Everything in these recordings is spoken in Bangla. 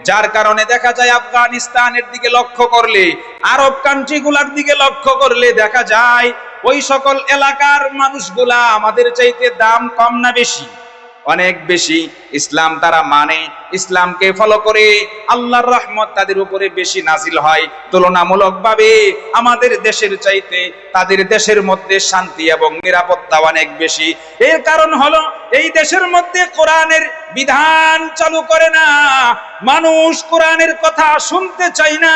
যার কারণে দেখা যায় আফগানিস্তানের দিকে লক্ষ্য করলে, আরব কান্ট্রিগুলোর দিকে লক্ষ্য করলে দেখা যায় ওই সকল এলাকার মানুষগুলা আমাদের চাইতে দাম কম না বেশি? অনেক বেশি। ইসলাম তারা মানে, ইসলামকে ফলো করে, আল্লাহর রহমত তাদের উপরে বেশি নাজিল হয় তুলনামূলকভাবে আমাদের দেশের চাইতে। তাদের দেশের মধ্যে শান্তি এবং নিরাপত্তা অনেক বেশি। এর কারণ হলো এই দেশের মধ্যে কোরআনের বিধান চালু করে না, মানুষ কোরআনের কথা শুনতে চায় না,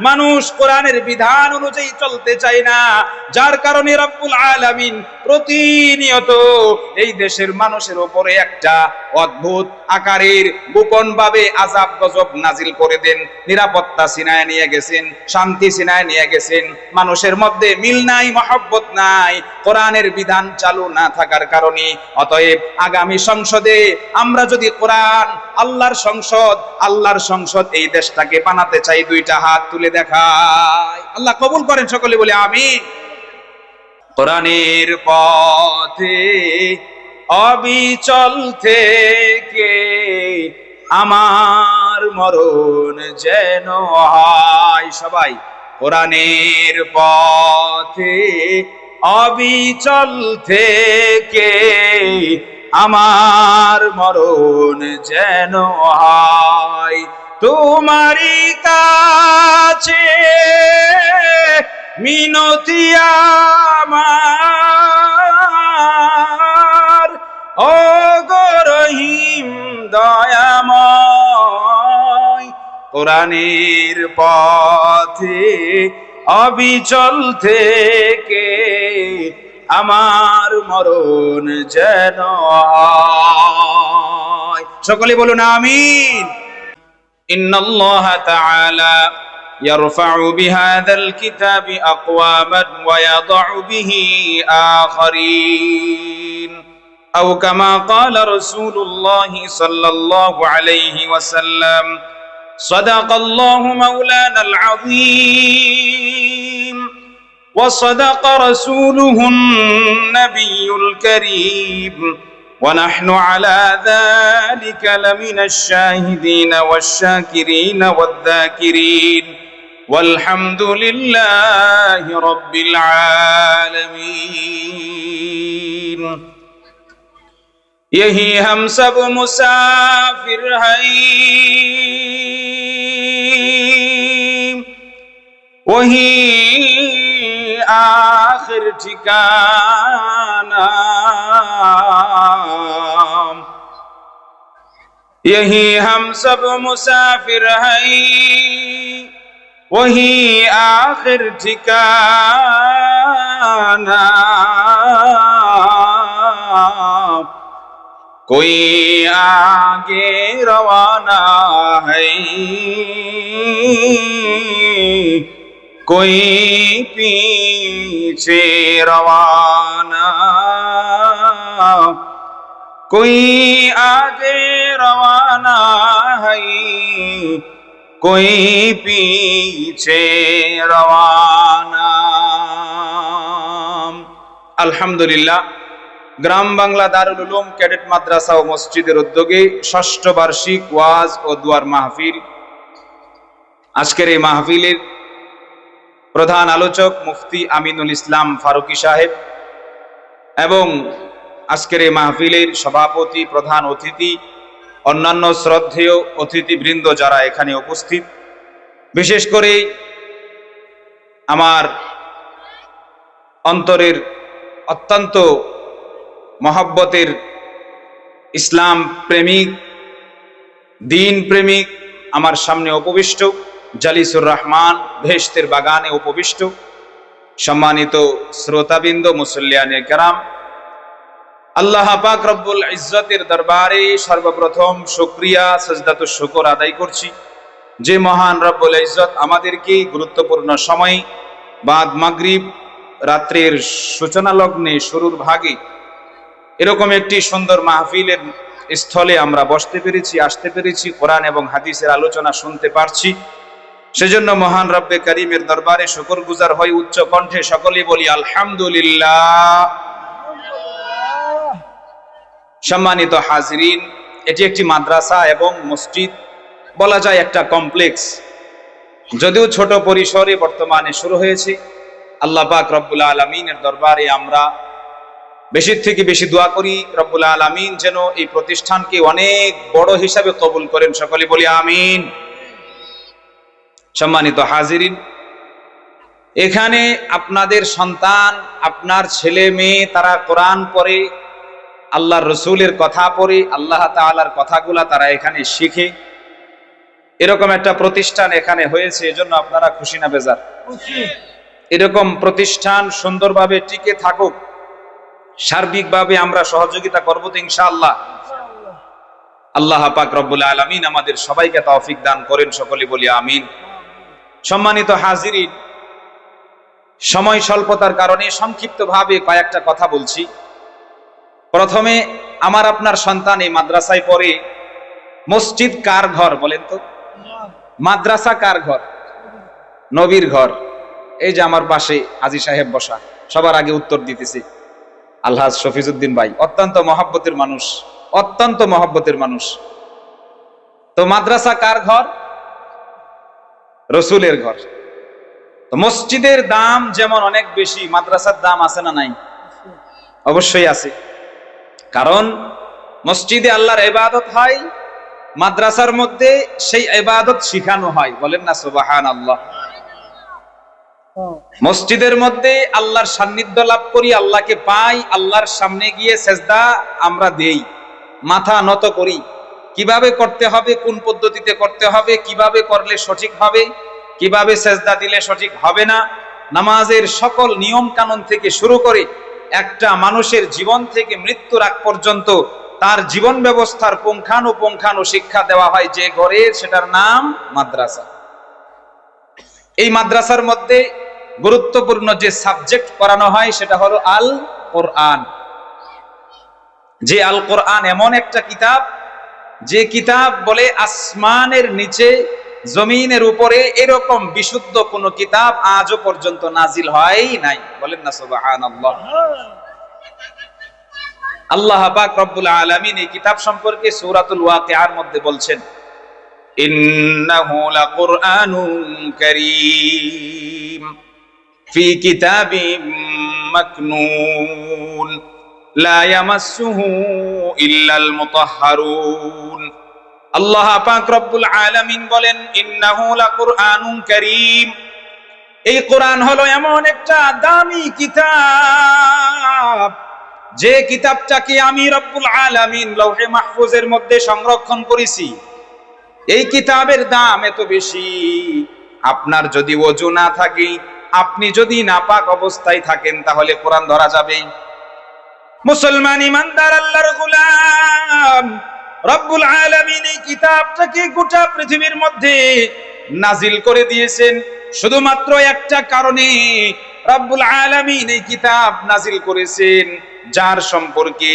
মানুষ কোরআনের বিধান অনুযায়ী চলতে চায় না। যার কারণে রব্বুল আলামিন প্রতিনিয়ত এই দেশের মানুষের উপরে একটা অদ্ভুত আকারের গোপন ভাবে আযাব গজব নাজিল করে দেন। নিরাপত্তা ছিনায় নিয়ে গেছেন, শান্তি ছিনায় নিয়ে গেছেন, মানুষের মধ্যে মিল নাই, মহব্বত নাই, কোরআনের বিধান চালু না থাকার কারণে। অতএব আগামী সংসদে আমরা যদি কোরআন, আল্লাহর সংসদ এই দেশটাকে বানাতে চাই, দুইটা হাত তুলে দেখাই। আল্লাহ কবুল করেন, সকলে বলে আমিন। কোরআনের পথে অবিচল থেকে আমার মরণ যেন হয়। সবাই কোরআনের পথে অবিচল থেকে আমার মরণ যেন হয়। তোমারই কাছে মিনতি আমার, ও গো রহিম দয়াময়। কোরআনের পথে অবিচল থেকে আমার মরণ যেন হয়। সকলে বলুন আমিন। ইন্নাল্লাহা তাআলা يرفع بهذا الكتاب أقواما ويضع به آخرين أو كما قال رسول الله صلى الله عليه وسلم صدق الله مولانا العظيم وصدق رسوله النبي الكريم ونحن على ذلك لمن الشاهدين والشاكرين والذاكرين والحمد لله رب العالمين। यही हम सब मुसाफिर हैं, वही आखिर ठिकाना। यही हम सब मुसाफिर हैं, वही आखिर ठिकाना। कोई आगे रवाना है, कोई पीछे रवाना। कोई आगे रवाना है, कोई पीछे रवाना। আলহামদুলিল্লাহ, গ্রাম বাংলা দারুল উলুম ক্যাডেট মাদ্রাসা ও মসজিদের উদ্যোগে ষষ্ঠ বার্ষিক ওয়াজ ও দুয়ার মাহফিল। আজকের এই মাহফিলের প্রধান আলোচক মুফতি আমিনুল ইসলাম ফারুকী সাহেব এবং আজকের এই মাহফিলের সভাপতি, প্রধান অতিথি, অন্যান্য শ্রদ্ধেয় অতিথিবৃন্দ যারা এখানে উপস্থিত, বিশেষ করে আমার অন্তরের অত্যন্ত মহব্বতের ইসলাম প্রেমিক, দ্বীন প্রেমিক, আমার সামনে উপবিষ্ট জালিসুর রহমান, বেহেশতের বাগানে উপবিষ্ট সম্মানিত শ্রোতাবৃন্দ, মুসল্লিয়ানে কেরাম, আল্লাহ পাক রব্বুল ইজ্জতের দরবারে সর্বপ্রথম শুকরিয়া, সাজদাতুশ শুকর আদায় করছি যে মহান রব্বুল ইজ্জত আমাদেরকে গুরুত্বপূর্ণ সময় বাদ মাগরিব, রাত্রের সূচনা লগ্নে শুরুর ভাগে এরকম একটি সুন্দর মাহফিলের স্থলে আমরা বসতে পেরেছি, আসতে পেরেছি, কোরআন এবং হাদিসের আলোচনা শুনতে পারছি। সেজন্য মহান রব্বে কারীমের দরবারে শুকরগুজার হয়ে উচ্চ কণ্ঠে সকলেই বলি আলহামদুলিল্লাহ। সম্মানিত হাজিরিন, এটি একটি মাদ্রাসা এবং মসজিদ, বলা যায় একটা কমপ্লেক্স, যদিও ছোট পরিসরে বর্তমানে শুরু হয়েছে। আল্লাহ পাক রব্বুল আলামিনের দরবারে আমরা বেশি থেকে বেশি দোয়া করি, রব্বুল আলামিন যেন এই প্রতিষ্ঠানকে অনেক বড় হিসাবে কবুল করেন। সকলে বলি আমিন। সম্মানিত হাজিরিন, এখানে আপনাদের সন্তান, আপনার ছেলে মেয়ে তারা কোরআন পড়ে, আল্লাহর রসুলের কথা পড়ে, আল্লাহ তাআলার কথাগুলা তারা এখানে শিখে, এরকম একটা প্রতিষ্ঠান এখানে হয়েছে। এজন্য আপনারা খুশি না বেজার? এরকম প্রতিষ্ঠান সুন্দরভাবে টিকে থাকুক, সার্বিকভাবে আমরা সহযোগিতা করব তো ইনশাআল্লাহ। আল্লাহ পাক রব্বুল আলামিন আমাদের সবাইকে তৌফিক দান করেন। সকলে বলি আমিন। সম্মানিত হাজিরিন, সময় স্বল্পতার কারণে সংক্ষিপ্তভাবে কয়েকটা কথা বলছি। প্রথমে, আমার আপনার সন্তান এই মাদ্রাসায় পড়ে। মসজিদ কার ঘর বলেন তো? মাদ্রাসা কার ঘর? নবীর ঘর। এই যে আমার পাশে হাজী সাহেব বসা, সবার আগে উত্তর দিতেছি আলহাজ শফিজউদ্দিন ভাই, অত্যন্ত মহব্বতের মানুষ, অত্যন্ত মহব্বতের মানুষ। তো মাদ্রাসা কার ঘর? রসুলের ঘর। তো মসজিদের দাম যেমন অনেক বেশি, মাদ্রাসার দাম আছে না নাই? অবশ্যই আছে। কারণ মসজিদে আল্লাহর ইবাদত হয়, মাদ্রাসার মধ্যে সেই ইবাদত শিখানো হয়। বলেন না সুবহানাল্লাহ। মসজিদের মধ্যে আল্লাহর সান্নিধ্য লাভ করি, আল্লাহকে পাই, আল্লাহর সামনে গিয়ে সেজদা আমরা দেই, মাথা নত করি। কিভাবে করতে হবে, কোন পদ্ধতিতে করতে হবে, কিভাবে করলে সঠিক হবে, কিভাবে সেজদা দিলে সঠিক হবে না, নামাজের সকল নিয়ম কানুন থেকে শুরু করে একটা মানুষের জীবন থেকে মৃত্যুর আগ পর্যন্ত তার জীবন ব্যবস্থার পুঙ্খানুপুঙ্খানু শিক্ষা দেওয়া হয় যে ঘরে, সেটার নাম মাদ্রাসা। এই মাদ্রাসার মধ্যে গুরুত্বপূর্ণ যে সাবজেক্ট পড়ানো হয় সেটা হলো আল কোরআন। যে আল কোরআন এমন একটা কিতাব, যে কিতাব বলে আসমানের নিচে জমিনের উপরে এরকম বিশুদ্ধ কোন কিতাব আজও পর্যন্ত নাজিল হয় নাই। বলেন না সুবহানাল্লাহ। আল্লাহ পাক রব্বুল আলামিন এই কিতাব সম্পর্কে সূরাতুল ওয়াকিআর মধ্যে বলছেন, ইন্নাহু লাকুরআনুন কারীম ফি কিতাবিম মাকনুন লা ইয়ামাসসুহু ইল্লাল মুতাহহারুন। আল্লাহ পাক রব্বুল আলামিন বলেন, ইন্নাহু লাকুরআনুন কারীম, এই কোরআন হলো এমন একটা দামি কিতাব, যে কিতাবটাকে আমি রব্বুল আলামিন লৌহে মাহফুজের মধ্যে সংরক্ষণ করেছি। এই কিতাবের দাম এত বেশি, আপনার যদি ওযু না থাকে, আপনি যদি নাপাক অবস্থায় থাকেন, তাহলে কোরআন ধরা যাবে? মুসলমান ইমানদার আল্লাহর গোলাম, রব্বুল আলামিন এই কিতাবটাকে গোটা পৃথিবীর মধ্যে নাজিল করে দিয়েছেন শুধুমাত্র একটা কারণে। রব্বুল আলামিন এই কিতাব নাজিল করেছেন, যার সম্পর্কে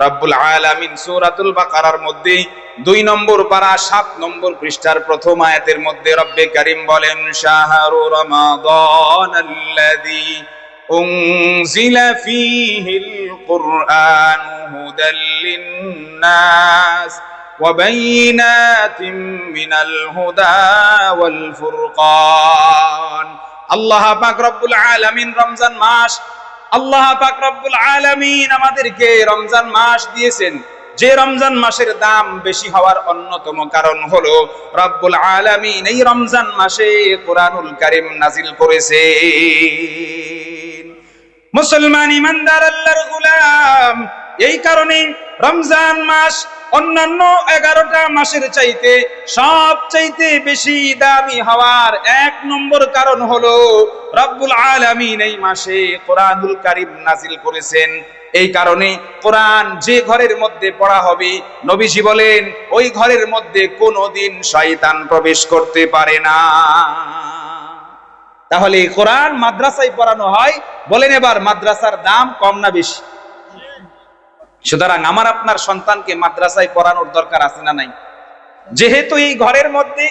রব্বুল আলামিন সূরাতুল বাকারার মধ্যে 2 নম্বর পারা 7 নম্বর পৃষ্ঠার প্রথম আয়াতের মধ্যে রব্বে কারীম বলেন, শাহরু রমাদানাল্লাযী উনজিলা ফীহিল কুরআনু হুদাল লিন্নাস ওয়া বাইয়িনাতিন মিনাল হুদা ওয়াল ফুরকান। আল্লাহ পাক রব্বুল আলামিন রমজান মাস, আল্লাহ পাক রব্বুল আলামিন আমাদেরকে রমজান মাস দিয়েছেন। যে রমজান মাসের দাম বেশি হওয়ার অন্যতম কারণ হলো রব্বুল আলামিন এই রমজান মাসে কোরআনুল কারীম নাজিল করেছেন। মুসলমান ইমানদার আল্লাহর গোলাম, এই কারণে রমজান মাস অন্যান্য 11টা মাসের চাইতে সবচাইতে বেশি দামি হওয়ার 1 নম্বর কারণ হলো রব্বুল আলামিন এই মাসে কোরআনুল কারীম নাজিল করেছেন। এই কারণে কোরআন যে ঘরের মধ্যে পড়া হবে, নবীজি বলেন ওই ঘরের মধ্যে কোনোদিন শয়তান প্রবেশ করতে পারে না। তাহলে কোরআন মাদ্রাসায় পড়ানো হয়। বলেন এবার, মাদ্রাসার দাম কম না বেশি? সুতরাং আমার আপনার সন্তানকে মাদ্রাসায় পড়ানোর দরকার আছে না নাই? যেহেতু এই ঘরের মধ্যে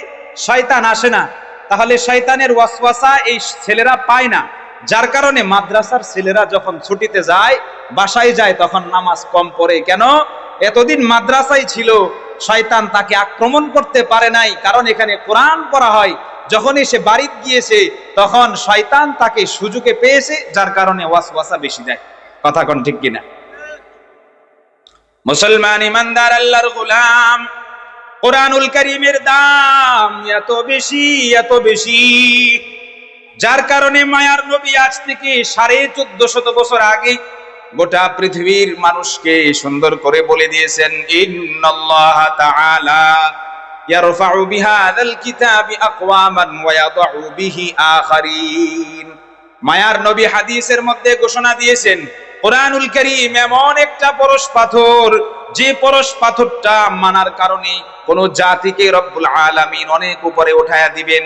শয়তান আসে না, তাহলে শয়তানের ওয়াসওয়াসা এই ছেলেরা পায় না, যার কারণে মাদ্রাসার ছেলেরা যখন ছুটিতে যায়, বাসায় যায়, তখন নামাজ কম পড়ে। কেন? এতদিন মাদ্রাসায় ছিল, শয়তান তাকে আক্রমণ করতে পারে নাই, কারণ এখানে কোরআন পড়া হয়। যখনই সে বাড়িতে গিয়েছে তখন শয়তান তাকে সুযোগে পেয়েছে, যার কারণে ওয়াসওয়াসা বেশি দেয়। কথা কোন ঠিক কিনা? মুসলমান ইমানদার আল্লাহর গোলাম, কোরআনুল কারীমের দাম এত বেশি, এত বেশি, যার কারণে মায়ার নবী আজ থেকে 1450 বছর আগে গোটা পৃথিবীর মানুষকে সুন্দর করে বলে দিয়েছেন, ইন্নাল্লাহ তাআলা ইয়ারফাউ বিহাযাল কিতাবি আকওয়ামান ওয়া ইয়াদউ বিহি আখারিন। মায়ার নবী হাদিসের মধ্যে ঘোষণা দিয়েছেন, কোরআনুল কারীম এমন একটা পরশ পাথর, যে পরশ পাথরটা মানার কারণে কোন জাতিকে রব্বুল আলামিন অনেক উপরে উঠায়া দিবেন।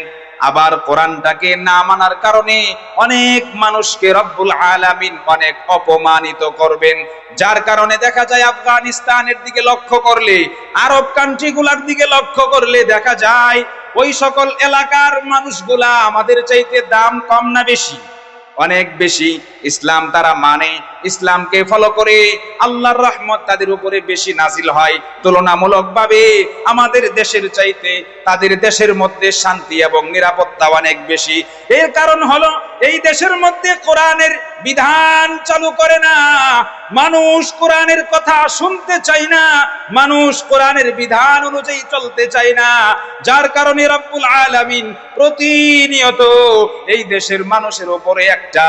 আবার কোরআনটাকে না মানার কারণে অনেক মানুষকে রব্বুল আলামিন অনেক অপমানিত করবেন। যার কারণে দেখা যায় আফগানিস্তানের দিকে লক্ষ্য করলে, আরব কান্ট্রিগুলোর দিকে লক্ষ্য করলে দেখা যায় ওই সকল এলাকার মানুষগুলা আমাদের চাইতে দাম কম না বেশি? অনেক বেশি। ইসলাম তারা মানে, ইসলামকে ফলো করে, আল্লাহর রহমত তাদের উপরে বেশি নাজিল হয়। তুলনামূলকভাবে আমাদের দেশের চাইতে তাদের দেশের মধ্যে শান্তি এবং নিরাপত্তা অনেক বেশি। এর কারণ হলো এই দেশের মধ্যে কোরআনের বিধান চালু করে না, মানুষ কোরআনের কথা শুনতে চায় না, মানুষ কোরআনের বিধান অনুযায়ী চলতে চায় না। যার কারণে রব্বুল আলামিন প্রতিনিয়ত এই দেশের মানুষের উপরে একটা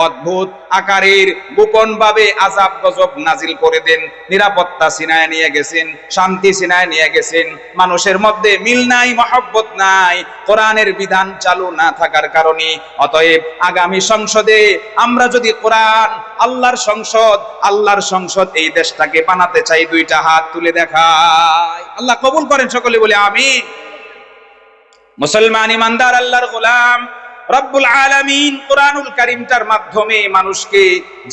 অদ্ভুত আকারের গোপন ভাবে আযাব গজব নাজিল করে দেন। নিরাপত্তা ছিনায় নিয়ে গেছেন, শান্তি ছিনায় নিয়ে গেছেন, মানুষের মধ্যে মিল নাই, মহব্বত নাই, কোরআনের বিধান চালু না থাকার কারণে। অতএব আগামী সংসদে আমরা যদি কোরআন, আল্লাহর সংসদ এই দেশটাকে বানাতে চাই, দুইটা হাত তুলে দেখাই। আল্লাহ কবুল করেন, সকলে বলে আমিন। মুসলমান ইমানদার আল্লাহর গোলাম, রব্বুল আলামিন কোরআনুল কারীমটার মাধ্যমে মানুষকে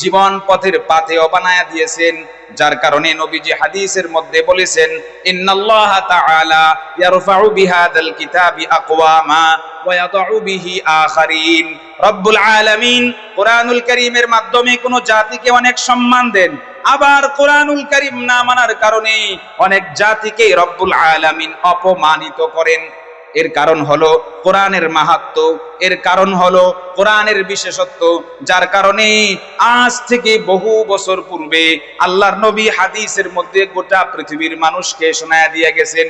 জীবন পথের পাথেয় বানায়া দিয়েছেন। যার কারণে নবীজি হাদিসের মধ্যে বলেছেন, ইন্নাল্লাহ তাআলা ইয়ারফাউ বিহাযাল কিতাবি আকওয়ামা ওয়া ইয়াদউ বিহি আখারিন। রব্বুল আলামিন কোরআনুল কারীমের মাধ্যমে কোন জাতিকে অনেক সম্মান দেন, আবার কোরআনুল কারীম না মানার কারণে অনেক জাতিকে রব্বুল আলামিন অপমানিত করেন। এর কারণ হলো কোরআনের মাহাত্ম্য, এর কারণ হলো কোরআনের বিশেষত্ব। যার কারণে আজ থেকে বহু বছর পূর্বে আল্লাহর নবী হাদিসের মধ্যে গোটা পৃথিবীর মানুষকে শোনায়া দিয়ে গেছেন।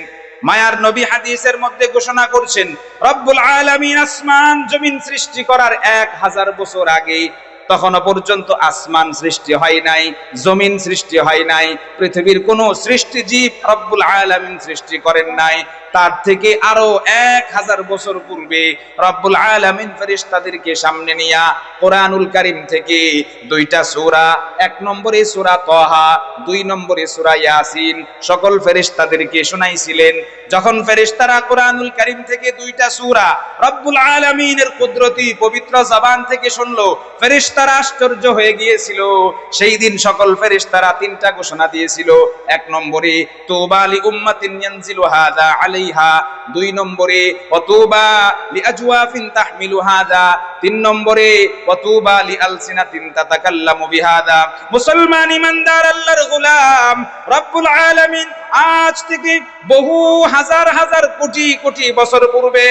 মায়ার নবী হাদিসের মধ্যে ঘোষণা করছেন, রব্বুল আলামিন আসমান জমিন সৃষ্টি করার 1000 বছর আগে, তখনও পর্যন্ত আসমান সৃষ্টি হয় নাই, জমিন সৃষ্টি হয় নাই, পৃথিবীর কোন সৃষ্টি জীব রব্বুল আলামিন সৃষ্টি করেন নাই। তার থেকে আরো 1000 বছর পূর্বে রব্বুল আলামিন ফেরেশতাদেরকে সামনে নিয়া কোরআনুল কারীম থেকে দুইটা সূরা, 1 নম্বরে সূরা তাহা, 2 নম্বরে সূরা ইয়াসিন সকল ফেরেশতাদেরকে শোনাইছিলেন। যখন ফেরেশতারা কোরআনুল কারীম থেকে দুইটা সূরা রব্বুল আলামিনের কুদরতি পবিত্র জবান থেকে শুনলো, ফেরেশতারা আশ্চর্য হয়ে গিয়েছিল। সেই দিন সকল ফেরেশতারা 3টা ঘোষণা দিয়েছিল। 1 নম্বরে তুবা লি উম্মাতিন ইয়ানজিলু হাযা আলাইহা, 2 নম্বরে ওয়াতুবা লি আজওয়াফিন তাহমিলু হাযা, 3 নম্বরে ওয়াতুবা লি আলসিনাতিন তাতাকাল্লামু বিহাযা। মুসলমান ইমানদার আল্লাহর গোলাম, রব্বুল আলামিন আজ থেকে বহু হাজার হাজার কোটি কোটি বছর পূর্বে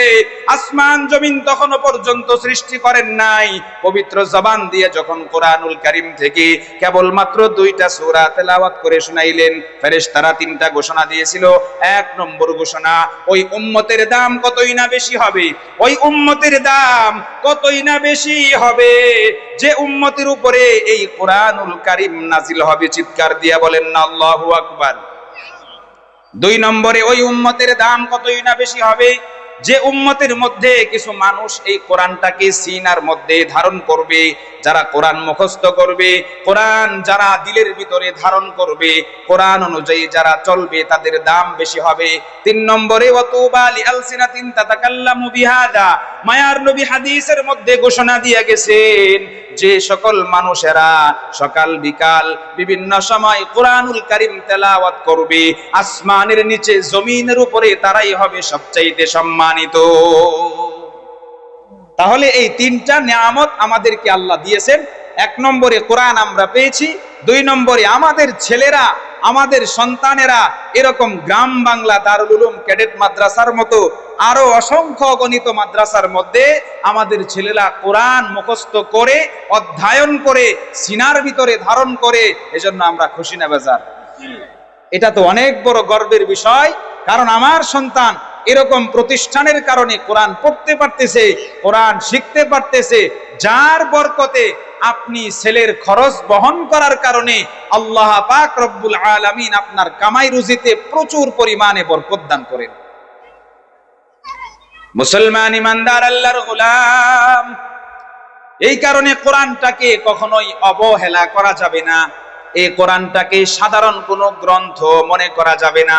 আসমান জমিন তখনও পর্যন্ত সৃষ্টি করেন নাই। পবিত্র জবান দিয়ে যখন কোরআনুল কারীম থেকে কেবলমাত্র 2টা সূরা তেলাওয়াত করে শুনাইলেন, ফেরেশতারা 3টা ঘোষণা দিয়েছিল। 1 নম্বর ঘোষণা, ওই উম্মতের দাম কতই না বেশি হবে, ওই উম্মতের দাম কতই না বেশি হবে যে উম্মতের উপরে এই কোরআনুল কারীম নাজিল হবে। চিৎকার দিয়া বলেন না আল্লাহু আকবার। 2 নম্বরে, ওই উম্মতের দাম কতই না বেশি হবে যে উম্মতের মধ্যে কিছু মানুষ এই কোরআনটাকে সিনার মধ্যে ধারণ করবে, যারা কোরআন মুখস্থ করবে, কোরআন যারা দিলের ভিতরে ধারণ করবে, কোরআন অনুযায়ী যারা চলবে, তাদের দাম বেশি হবে। 3 নম্বরে ওয়াতুবা লি আলসিনাতিন তাতাকাল্লামু বিহাযা, মায়ার নবী হাদিসের মধ্যে ঘোষণা দিয়ে গেছেন যে সকল মানুষেরা সকাল বিকাল বিভিন্ন সময় কোরআনুল কারীম তেলাওয়াত করবে, আসমানের নিচে জমিনের উপরে তারাই হবে সবচাইতে সম্মানিত। তাহলে এই 3টা নিয়ামত আমাদেরকে আল্লাহ দিয়েছেন। 1 নম্বরে কোরআন আমরা পেয়েছি, 2 নম্বরে আমাদের ছেলেরা আমাদের সন্তানেরা এরকম গ্রাম বাংলা দারুল উলুম ক্যাডেট মাদ্রাসার মতো আরো অসংখ্য অগণিত মাদ্রাসার মধ্যে আমাদের ছেলেরা কোরআন মুখস্থ করে অধ্যয়ন করে সিনার ভিতরে ধারণ করে, এজন্য আমরা খুশি না বেজার? এটা তো অনেক বড় গর্বের বিষয়, কারণ আমার সন্তান এরকম প্রতিষ্ঠানের কারণে কোরআন পড়তে পারতেছে, কোরআন শিখতে পারতেছে, যার বরকতে আপনি ছেলের খরচ বহন করার কারণে আল্লাহ পাক রব্বুল আলামিন আপনার কামাই রুজিতে প্রচুর পরিমাণে বরকত দান করেন। মুসলমান ইমানদার আল্লাহর গোলাম, এই কারণে কোরআনটাকে কখনোই অবহেলা করা যাবে না, এই কোরআনটাকে সাধারণ কোনো গ্রন্থ মনে করা যাবে না।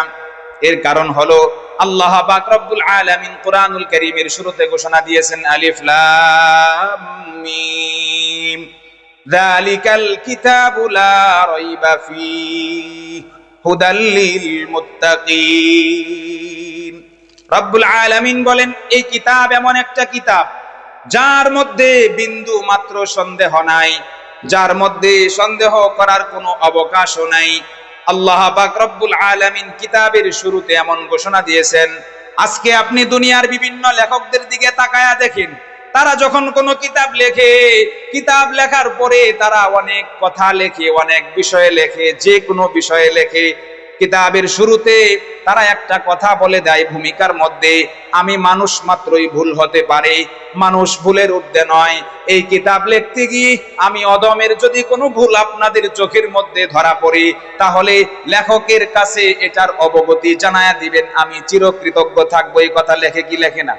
এর কারণ হলো আল্লাহ পাক রব্বুল আলামিন কোরআনুল কারীমের শুরুতে ঘোষণা দিয়েছেন আলিফ লাম মিম যালিকাল কিতাবু লা রাইবা ফীহি হুদাল লিল মুত্তাকিন। রব্বুল আলামিন বলেন এই কিতাব এমন একটা কিতাব যার মধ্যে বিন্দু মাত্র সন্দেহ নাই, যার মধ্যে সন্দেহ করার কোনো অবকাশও নাই। আল্লাহ পাক রব্বুল আলামিন কিতাবের শুরুতে এমন ঘোষণা দিয়েছেন, আজকে আপনি দুনিয়ার বিভিন্ন লেখকদের দিকে তাকায়া দেখেন, তারা যখন কোনো কিতাব লেখে, কিতাব লেখার পরে তারা অনেক কথা লেখে, অনেক বিষয়ে লেখে, যে কোনো বিষয়ে লেখে। কিতাবের শুরুতে তারা একটা কথা বলে দেয় ভূমিকার মধ্যে, আমি মানুষ মাত্রই ভুল হতে পারে, মানুষ ভুলের ঊর্ধ্বে নয়। এই কিতাব লিখতে গিয়ে আমি অদমের যদি কোনো ভুল আপনাদের চোখের মধ্যে ধরা পড়ি, তাহলে লেখকের কাছে এটার অবগতি জানায়া দিবেন, আমি চিরকৃতজ্ঞ থাকবো। এই কথা লেখে কি লেখে না?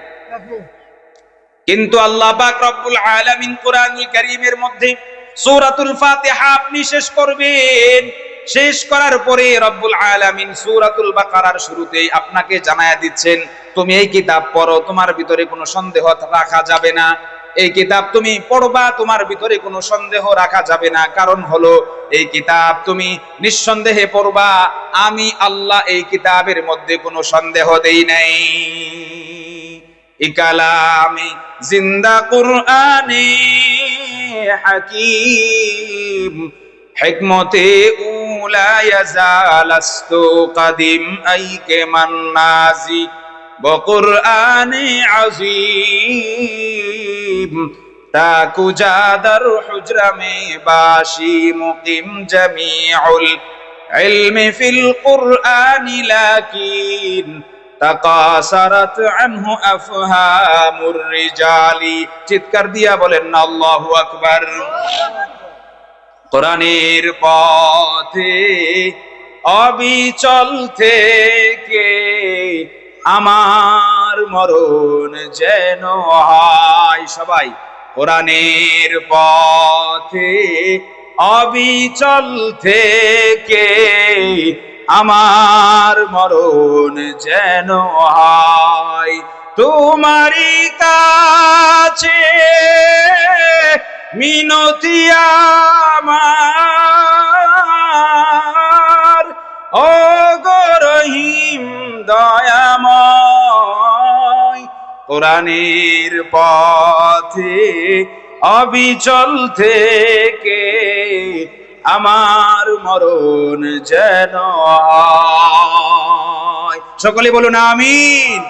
কিন্তু আল্লাহ পাক রব্বুল আলামিন কোরআনুল কারীমের মধ্যে সূরাতুল ফাতিহা আপনি শেষ করবেন, শেষ করার পরে রব্বুল আলামিন সূরাতুল বাকারার শুরুতেই আপনাকে জানায়া দিচ্ছেন, তুমি এই কিতাব পড়ো, তোমার ভিতরে কোনো সন্দেহ রাখা যাবে না। এই কিতাব তুমি পড়বা, তোমার ভিতরে কোনো সন্দেহ রাখা যাবে না। কারণ হলো এই কিতাব তুমি নিঃসন্দেহে পড়বা, আমি আল্লাহ এই কিতাবের মধ্যে কোনো সন্দেহ দেই নাই। ইকালামি জিন্দা কুরআনে হাকীম হিকমতে উলা ইয়াজালাস্তু কাদিম আইকে মান্নাজি বকুরআনে আজিম তাকু জাদার হুজরা মে বাশি মুকিম জামিউল ইলমি ফিল কুরআনি লাকিন তাকাসারাত আনহু আফহামুর রিজালি। চিৎকার দিয়া বলেন না আল্লাহু আকবার। কোরআনের পথে অবিচল থেকে আমার মরণ যেন হয়। সবাই কোরআনের পথে অবিচল থেকে আমার মরণ যেন হয়। তোমারই কাছে মিনতি আমার, ও গো রহিম দয়াময়। কোরআনের পথে অবিচল থেকে আমার মরণ যেন হয়। সকলে বলুন আমিন।